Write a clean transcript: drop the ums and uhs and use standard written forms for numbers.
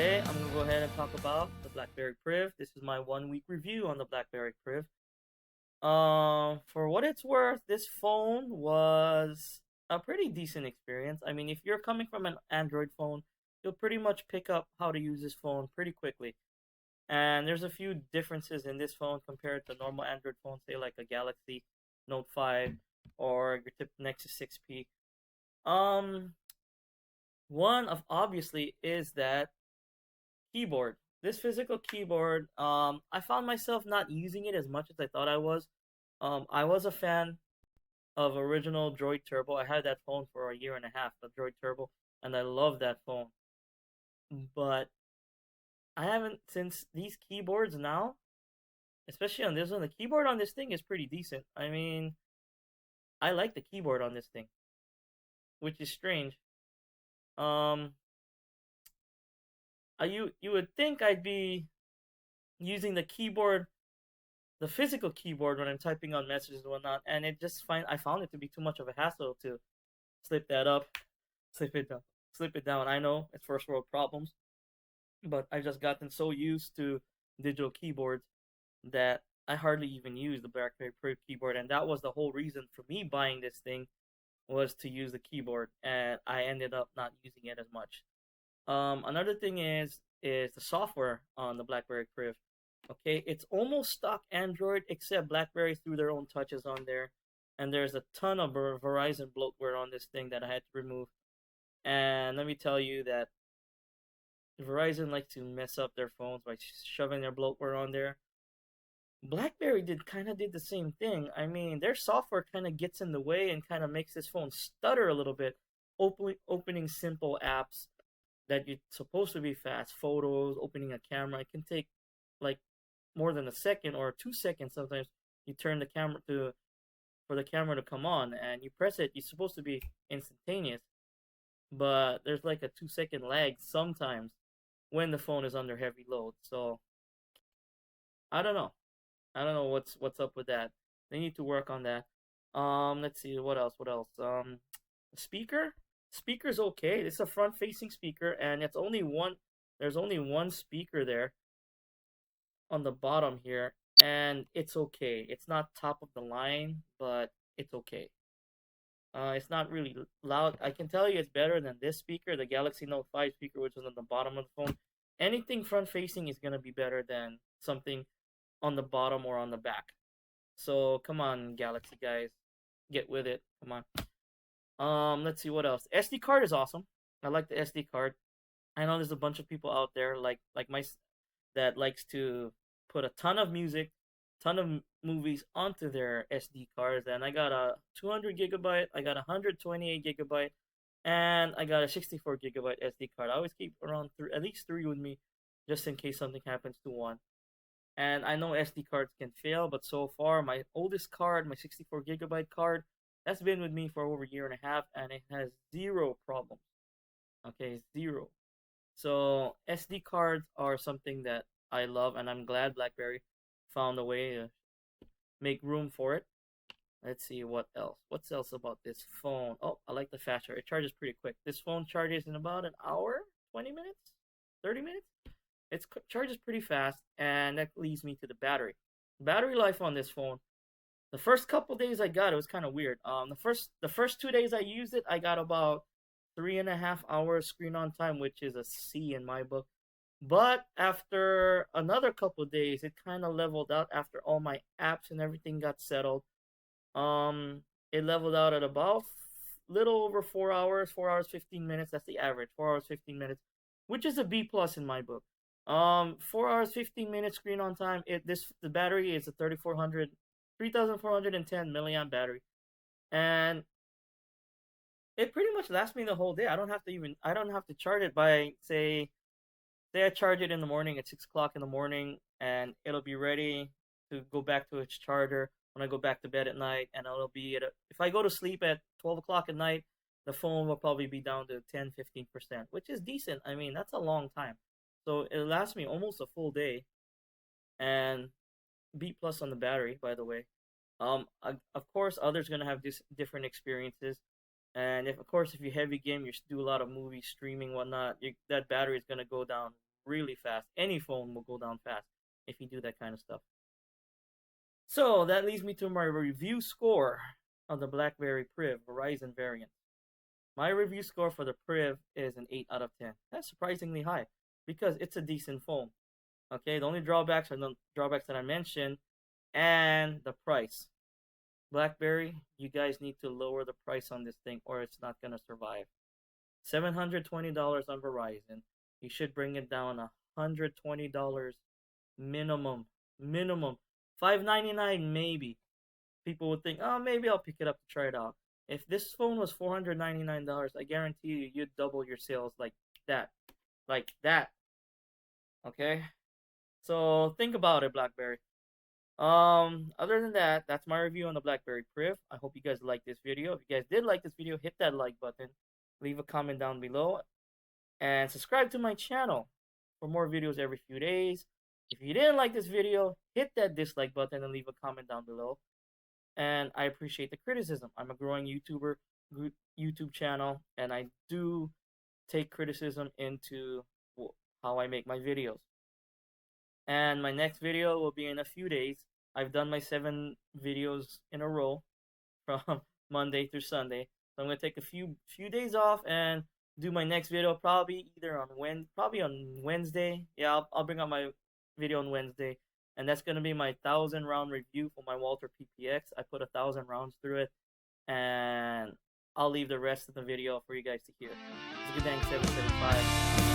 Today, I'm going to go ahead and talk about the Blackberry Priv. This is my 1 week review on the Blackberry Priv. For what it's worth, this phone was a pretty decent experience. I mean, if you're coming from an Android phone, you'll pretty much pick up how to use this phone pretty quickly. And there's a few differences in this phone compared to normal Android phones, say like a Galaxy Note 5 or your tip Nexus 6P. Um, One of obviously is that keyboard. This physical keyboard, I found myself not using it as much as I thought I was. I was a fan of original Droid Turbo. I had that phone for a year and a half, the Droid Turbo, and I love that phone. But I haven't since these keyboards now, especially on this one. The keyboard on this thing is pretty decent. I mean, I like the keyboard on this thing, which is strange. Um, you would think I'd be using the keyboard, the physical keyboard when I'm typing on messages and whatnot, and I found it to be too much of a hassle to slip that up, slip it down, slip it down. I know it's first world problems, but I've just gotten so used to digital keyboards that I hardly even use the BlackBerry Priv keyboard, and that was the whole reason for me buying this thing was to use the keyboard, and I ended up not using it as much. Another thing is the software on the BlackBerry Priv. Okay, it's almost stock Android, except BlackBerry threw their own touches on there, and there's a ton of Verizon bloatware on this thing that I had to remove. And let me tell you that Verizon likes to mess up their phones by shoving their bloatware on there. BlackBerry did the same thing. I mean, their software kind of gets in the way and kind of makes this phone stutter a little bit, opening simple apps that you're supposed to be fast. Photos, opening a camera, it can take like more than a second or 2 seconds. Sometimes you turn the camera to for the camera to come on, and you press it. You're supposed to be instantaneous, but there's like a 2 second lag sometimes when the phone is under heavy load. So I don't know. I don't know what's up with that. They need to work on that. Let's see what else. What else? Speaker. Speaker's okay. It's a front-facing speaker, and it's only one. There's only one speaker there on the bottom here, and it's okay. It's not top of the line, but it's okay. It's not really loud. I can tell you it's better than this speaker, the Galaxy Note 5 speaker, which is on the bottom of the phone. Anything front-facing is gonna be better than something on the bottom or on the back. So come on, Galaxy guys, get with it. Come on. Let's see what else. SD card is awesome. I like the SD card. I know there's a bunch of people out there like my that likes to put a ton of music, ton of movies onto their SD cards, and I got a 200 gigabyte, I got a 128 gigabyte, and I got a 64 gigabyte SD card. I always keep around at least three with me, just in case something happens to one. And I know SD cards can fail, but so far my oldest card, my 64 gigabyte card, that's been with me for over a year and a half, and it has zero problems. Okay, zero. So SD cards are something that I love, and I'm glad BlackBerry found a way to make room for it. Let's see what else. What's else about this phone? Oh, I like the fast charge. It charges pretty quick. This phone charges in about an hour, 20 minutes, 30 minutes. It charges pretty fast, and that leads me to the battery. Battery life on this phone. The first couple days I got it was kind of weird. The first 2 days I used it, I got about 3.5 hours screen on time, which is a C in my book. But after another couple days, it kind of leveled out after all my apps and everything got settled. It leveled out at about little over 4 hours, 4 hours 15 minutes. That's the average, 4 hours 15 minutes, which is a B plus in my book. 4 hours 15 minutes screen on time. The battery is a 3,410 milliamp battery, and it pretty much lasts me the whole day. I don't have to charge it by say I charge it in the morning at 6 o'clock in the morning, and it'll be ready to go back to its charger when I go back to bed at night, and if I go to sleep at 12 o'clock at night, the phone will probably be down to 10-15%, which is decent. I mean, that's a long time. So it lasts me almost a full day, and B plus on the battery, by the way. Of course, others gonna have different experiences, and if you heavy game, you do a lot of movie streaming, whatnot, that battery is gonna go down really fast. Any phone will go down fast if you do that kind of stuff. So that leads me to my review score on the Blackberry Priv Verizon Variant. My review score for the Priv is an 8 out of 10. That's surprisingly high because it's a decent phone. Okay, the only drawbacks are the drawbacks that I mentioned and the price. Blackberry, you guys need to lower the price on this thing or it's not going to survive. $720 on Verizon. You should bring it down $120 minimum. Minimum. $599 maybe. People would think, oh, maybe I'll pick it up to try it out. If this phone was $499, I guarantee you, you'd double your sales like that. Like that. Okay? So think about it, Blackberry. Other than that, that's my review on the Blackberry Priv. I hope you guys liked this video. If you guys did like this video, hit that like button. Leave a comment down below. And subscribe to my channel for more videos every few days. If you didn't like this video, hit that dislike button and leave a comment down below. And I appreciate the criticism. I'm a growing YouTube channel, and I do take criticism into how I make my videos. And my next video will be in a few days. I've done my 7 videos in a row from Monday through Sunday. So I'm gonna take a few days off and do my next video probably on Wednesday. Yeah, I'll bring out my video on Wednesday, and that's gonna be my 1,000 round review for my Walter PPX. I put 1,000 rounds through it, and I'll leave the rest of the video for you guys to hear. It's Good Dang 775.